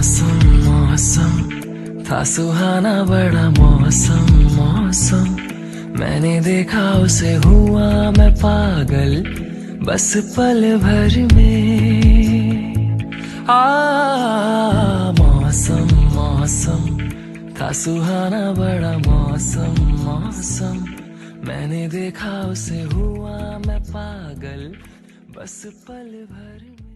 मौसम मौसम था सुहाना बड़ा मौसम मौसम, मैंने देखा उसे हुआ मैं पागल बस पल भर में। मौसम मौसम था सुहाना बड़ा मौसम मौसम, मैंने देखा उसे हुआ मैं पागल बस पल भर में।